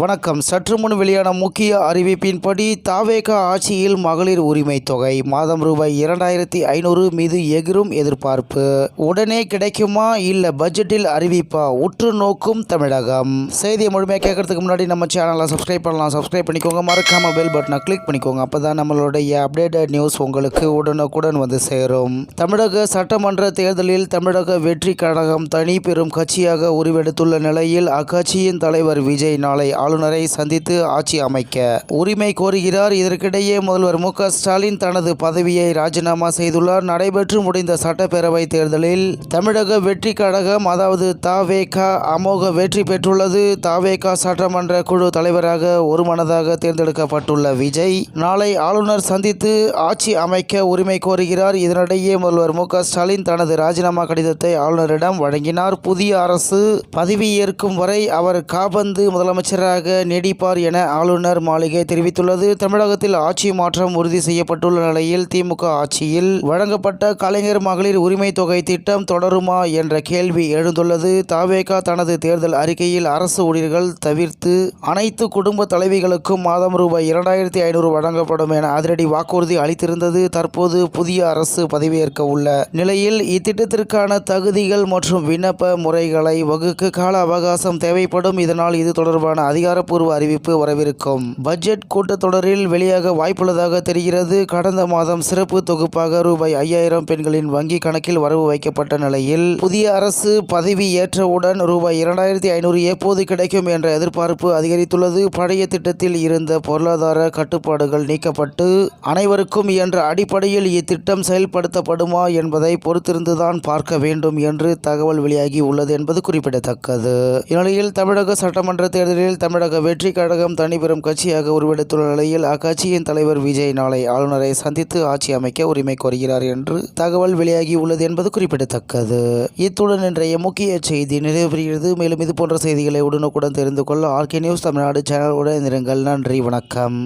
வணக்கம். சற்று முன் வெளியான முக்கிய அறிவிப்பின்படி தாவேக ஆட்சியில் மகளிர் உரிமை தொகை மாதம் ரூபாய் 2500 மீது எகிரும் எதிர்பார்ப்பு. உடனே கிடைக்குமா இல்ல பட்ஜெட்டில் அறிவிப்பா? உற்று நோக்கும் தமிழகம். செய்தியை முழுமையாக கேட்கறதுக்கு முன்னாடி நம்ம சேனலை சப்ஸ்கிரைப் பண்ணலாம். சப்ஸ்கிரைப் பண்ணிக்கோங்க. மறக்காம பெல் பட்டனை கிளிக் பண்ணிக்கோங்க. அப்பதான் நம்மளுடைய அப்டேட்டட் நியூஸ் உங்களுக்கு உடனுக்குடன் வந்து சேரும். தமிழக சட்டமன்ற தேர்தலில் தமிழக வெற்றி கழகம் தனி பெரும் கட்சியாக உருவெடுத்துள்ள நிலையில் அக்கட்சியின் தலைவர் விஜய் நாளை ஆளுநரை சந்தித்து ஆட்சி அமைக்க உரிமை கோருகிறார். இதற்கிடையே முதல்வர் மு.க. ஸ்டாலின் தனது பதவியை ராஜினாமா செய்துள்ளார். நடைபெற்று முடிந்த சட்டப்பேரவை தேர்தலில் தமிழக வெற்றி கழகம் அதாவது த.வே.க. அமோக வெற்றி பெற்றுள்ளது. த.வே.க. சட்டமன்ற குழு தலைவராக ஒருமனதாக தேர்ந்தெடுக்கப்பட்டுள்ள விஜய் நாளை ஆளுநர் சந்தித்து ஆட்சி அமைக்க உரிமை கோருகிறார். இதனிடையே முதல்வர் மு.க. ஸ்டாலின் தனது ராஜினாமா கடிதத்தை ஆளுநரிடம் வழங்கினார். புதிய அரசு பதவியேற்கும் வரை அவர் காபந்து முதலமைச்சராக நீடிப்பார் என ஆளுநர் மாளிகை தெரிவித்துள்ளது. தமிழகத்தில் ஆட்சி மாற்றம் உறுதி செய்யப்பட்டுள்ள நிலையில் திமுக ஆட்சியில் வழங்கப்பட்ட கலைஞர் மகளிர் உரிமை தொகை திட்டம் தொடருமா என்ற கேள்வி எழுந்துள்ளது. த.வே.க. தனது தேர்தல் அறிக்கையில் அரசு ஊழியர்கள் தவிர்த்து அனைத்து குடும்ப தலைவிகளுக்கும் மாதம் ரூபாய் 2500 வழங்கப்படும் என அதிரடி வாக்குறுதி அளித்திருந்தது. தற்போது புதிய அரசு பதவியேற்க உள்ள நிலையில் இத்திட்டத்திற்கான தகுதிகள் மற்றும் விண்ணப்ப முறைகளை வகுக்க கால அவகாசம் தேவைப்படும். இதனால் இது தொடர்பான அதிகாரப்பூர்வ அறிவிப்பு வரவிருக்கும் பட்ஜெட் கூட்டத்தொடரில் வெளியாக வாய்ப்புள்ளதாக தெரிகிறது. கடந்த மாதம் சிறப்பு தொகுப்பாக ரூபாய் 5000 பெண்களின் வங்கி கணக்கில் வரவு வைக்கப்பட்ட நிலையில் புதிய அரசு பதவி ஏற்றவுடன் ரூபாய் 2500 எப்போது கிடைக்கும் என்ற எதிர்பார்ப்பு அதிகரித்துள்ளது. பழைய திட்டத்தில் இருந்த பொருளாதார கட்டுப்பாடுகள் நீக்கப்பட்டு அனைவருக்கும் என்ற அடிப்படையில் இத்திட்டம் செயல்படுத்தப்படுமா என்பதை பொறுத்திருந்துதான் பார்க்க வேண்டும் என்று தகவல் வெளியாகி உள்ளது என்பது குறிப்பிடத்தக்கது. இந்நிலையில் தமிழக சட்டமன்ற தேர்தலில் தமிழக வெற்றி கழகம் தனிப்பெரும் கட்சியாக உருவெடுத்துள்ள நிலையில் அக்கட்சியின் தலைவர் விஜய் நாளை ஆளுநரை சந்தித்து ஆட்சி அமைக்க உரிமை கோருகிறார் என்று தகவல் வெளியாகி உள்ளது என்பது குறிப்பிடத்தக்கது. இத்துடன் இன்றைய முக்கிய செய்தி நிறைவு பெறுகிறது. மேலும் இது போன்ற செய்திகளை உடனுக்குடன் தெரிந்து கொள்ள ஆர்கே நியூஸ் தமிழ்நாடு சேனலுடன் இருங்கள். நன்றி, வணக்கம்.